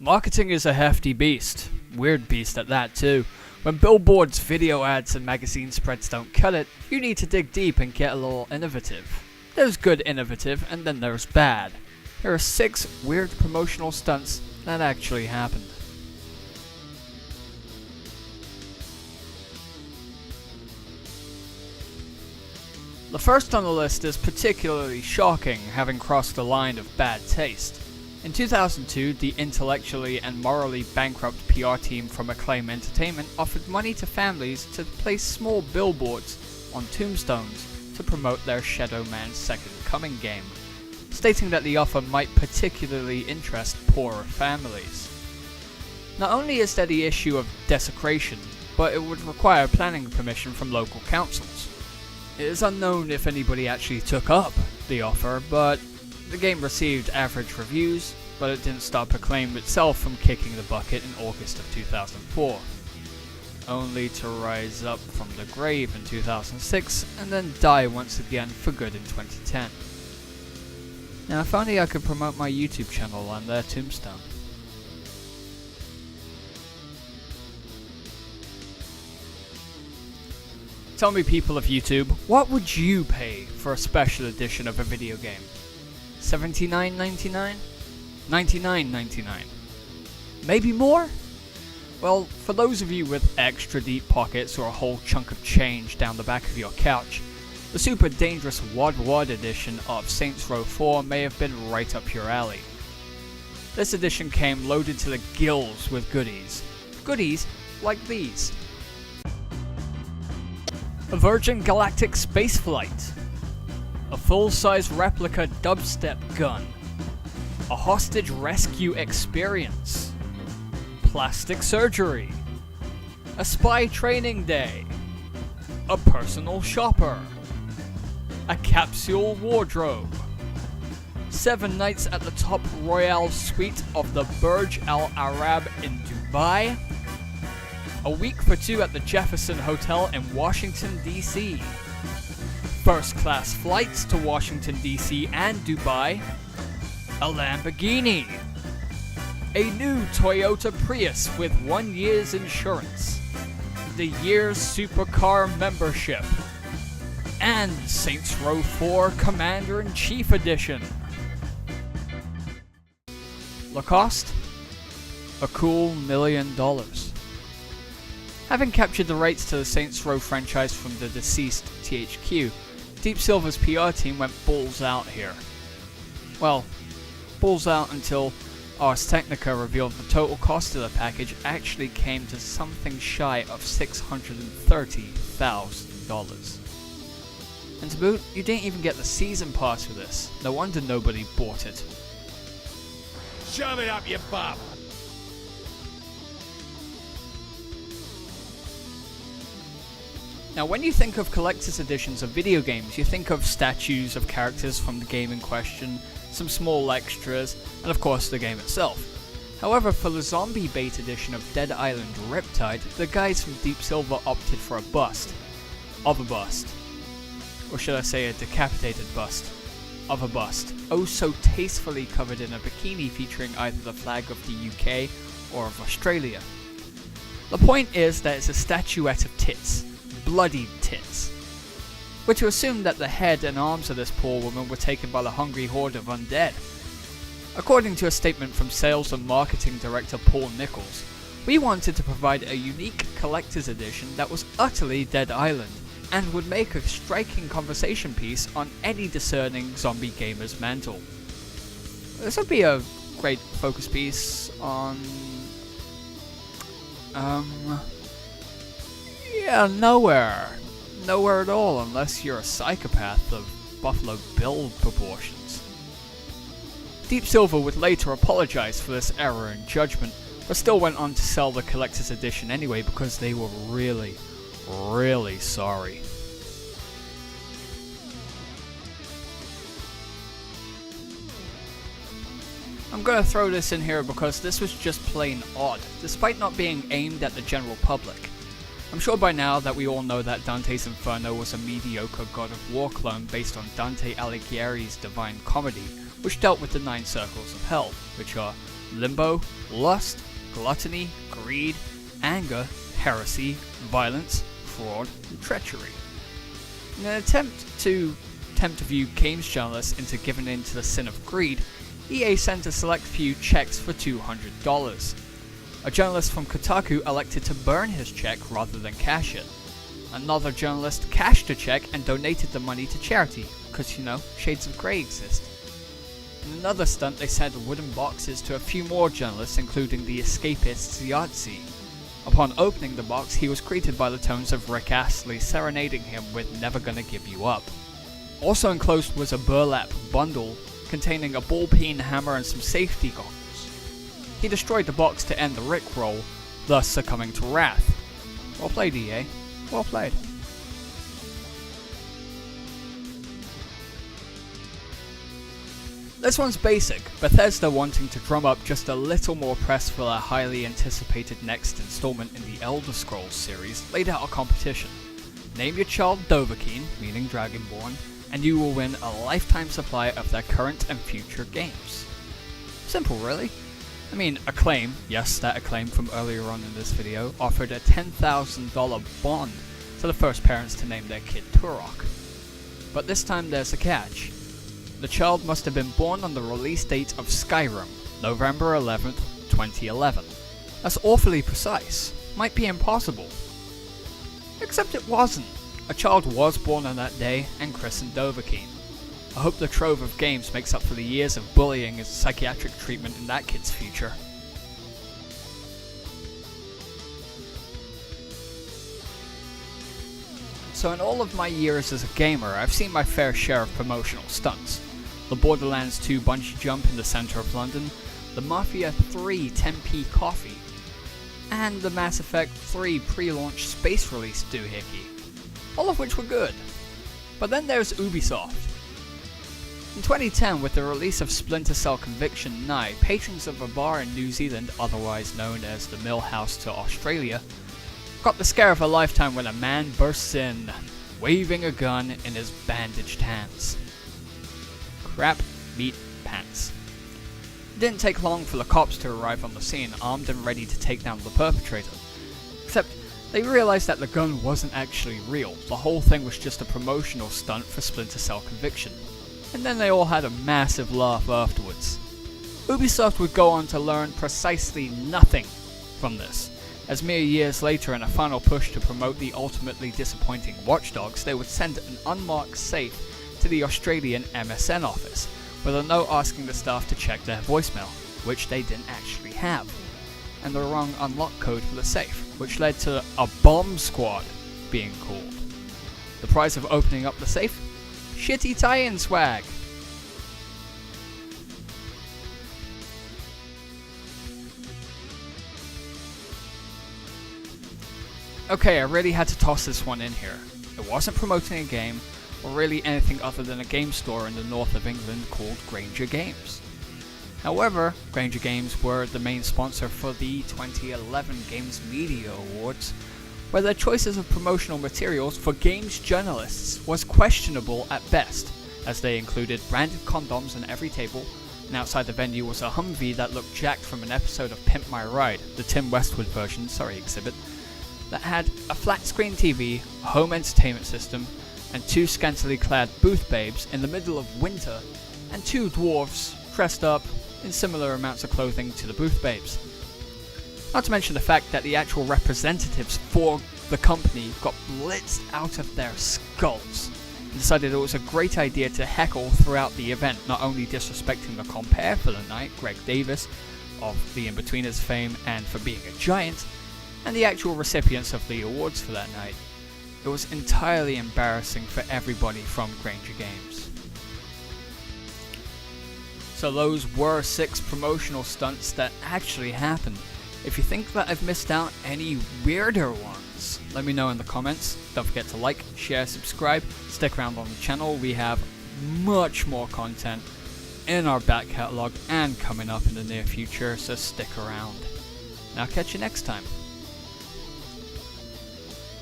Marketing is a hefty beast. Weird beast at that too. When billboards, video ads, and magazine spreads don't cut it, you need to dig deep and get a little innovative. There's good innovative, and then there's bad. Here are 6 weird promotional stunts that actually happened. The first on the list is particularly shocking, having crossed the line of bad taste. In 2002, the intellectually and morally bankrupt PR team from Acclaim Entertainment offered money to families to place small billboards on tombstones to promote their Shadow Man's Second Coming game, stating that the offer might particularly interest poorer families. Not only is there the issue of desecration, but it would require planning permission from local councils. It is unknown if anybody actually took up the offer, but the game received average reviews, but it didn't stop Acclaim itself from kicking the bucket in August of 2004, only to rise up from the grave in 2006 and then die once again for good in 2010. Now if only I could promote my YouTube channel on their tombstone. Tell me, people of YouTube, what would you pay for a special edition of a video game? $79.99? $99.99? Maybe more? Well, for those of you with extra deep pockets or a whole chunk of change down the back of your couch, the super dangerous Wad edition of Saints Row 4 may have been right up your alley. This edition came loaded to the gills with goodies. Goodies like these. A Virgin Galactic spaceflight, a full-size replica dubstep gun, a hostage rescue experience, plastic surgery, a spy training day, a personal shopper, a capsule wardrobe, 7 nights at the top Royale suite of the Burj Al Arab in Dubai, a week for 2 at the Jefferson Hotel in Washington, D.C., first-class flights to Washington, D.C. and Dubai, a Lamborghini, a new Toyota Prius with 1 year's insurance, the year's supercar membership, and Saints Row 4 Commander-in-Chief Edition. The cost? A cool $1 million. Having captured the rights to the Saints Row franchise from the deceased THQ, Deep Silver's PR team went balls out here. Well, balls out until Ars Technica revealed the total cost of the package actually came to something shy of $630,000. And to boot, you didn't even get the season pass for this. No wonder nobody bought it. Shove it up your bum! Now, when you think of collector's editions of video games, you think of statues of characters from the game in question, some small extras, and of course the game itself. However, for the zombie bait edition of Dead Island Riptide, the guys from Deep Silver opted for a bust. Of a bust. Or should I say a decapitated bust. Of a bust. Oh so tastefully covered in a bikini featuring either the flag of the UK or of Australia. The point is that it's a statuette of tits. Bloodied tits. We're to assume that the head and arms of this poor woman were taken by the hungry horde of undead. According to a statement from Sales and Marketing Director Paul Nichols, we wanted to provide a unique collector's edition that was utterly Dead Island, and would make a striking conversation piece on any discerning zombie gamer's mantle. This would be a great focus piece on... yeah, nowhere. Nowhere at all, unless you're a psychopath of Buffalo Bill proportions. Deep Silver would later apologize for this error in judgment, but still went on to sell the collector's edition anyway because they were really, really sorry. I'm gonna throw this in here because this was just plain odd, despite not being aimed at the general public. I'm sure by now that we all know that Dante's Inferno was a mediocre God of War clone based on Dante Alighieri's Divine Comedy, which dealt with the 9 circles of hell, which are limbo, lust, gluttony, greed, anger, heresy, violence, fraud, and treachery. In an attempt to view games journalists into giving in to the sin of greed, EA sent a select few checks for $200. A journalist from Kotaku elected to burn his check rather than cash it. Another journalist cashed a check and donated the money to charity, because you know, shades of grey exist. In another stunt, they sent wooden boxes to a few more journalists, including the escapist Yahtzee. Upon opening the box, he was greeted by the tones of Rick Astley serenading him with Never Gonna Give You Up. Also enclosed was a burlap bundle containing a ball-peen hammer and some safety goggles. He destroyed the box to end the Rickroll, thus succumbing to wrath. Well played, EA. Well played. This one's basic, Bethesda wanting to drum up just a little more press for their highly anticipated next installment in the Elder Scrolls series, laid out a competition. Name your child Dovahkiin, meaning Dragonborn, and you will win a lifetime supply of their current and future games. Simple, really. I mean, Acclaim, yes, that Acclaim from earlier on in this video, offered a $10,000 bond to the first parents to name their kid Turok. But this time there's a catch. The child must have been born on the release date of Skyrim, November 11th, 2011. That's awfully precise. Might be impossible. Except it wasn't. A child was born on that day and christened Dovahkiin. I hope the trove of games makes up for the years of bullying and psychiatric treatment in that kid's future. So in all of my years as a gamer, I've seen my fair share of promotional stunts. The Borderlands 2 bungee jump in the centre of London, the Mafia 3 10p coffee, and the Mass Effect 3 pre-launch space release doohickey. All of which were good. But then there's Ubisoft. In 2010, with the release of Splinter Cell Conviction nigh, patrons of a bar in New Zealand, otherwise known as the Mill House to Australia, got the scare of a lifetime when a man bursts in, waving a gun in his bandaged hands. Crap meat pants. It didn't take long for the cops to arrive on the scene, armed and ready to take down the perpetrator. Except, they realized that the gun wasn't actually real, the whole thing was just a promotional stunt for Splinter Cell Conviction. And then they all had a massive laugh afterwards. Ubisoft would go on to learn precisely nothing from this, as mere years later in a final push to promote the ultimately disappointing Watch Dogs, they would send an unmarked safe to the Australian MSN office, with a note asking the staff to check their voicemail, which they didn't actually have, and the wrong unlock code for the safe, which led to a bomb squad being called. The price of opening up the safe? Shitty tie-in swag. Okay, I really had to toss this one in here. It wasn't promoting a game, or really anything other than a game store in the north of England called Granger Games. However, Granger Games were the main sponsor for the 2011 Games Media Awards, where their choices of promotional materials for games journalists was questionable at best, as they included branded condoms on every table, and outside the venue was a Humvee that looked jacked from an episode of Pimp My Ride, the Tim Westwood version, exhibit, that had a flat screen TV, a home entertainment system, and two scantily clad booth babes in the middle of winter, and two dwarves dressed up in similar amounts of clothing to the booth babes. Not to mention the fact that the actual representatives for the company got blitzed out of their skulls and decided it was a great idea to heckle throughout the event, not only disrespecting the compere for the night, Greg Davis, of the In-Betweeners fame and for being a giant, and the actual recipients of the awards for that night. It was entirely embarrassing for everybody from Granger Games. So those were 6 promotional stunts that actually happened. If you think that I've missed out any weirder ones, let me know in the comments. Don't forget to like, share, subscribe, stick around on the channel. We have much more content in our back catalogue and coming up in the near future, so stick around. And I'll catch you next time.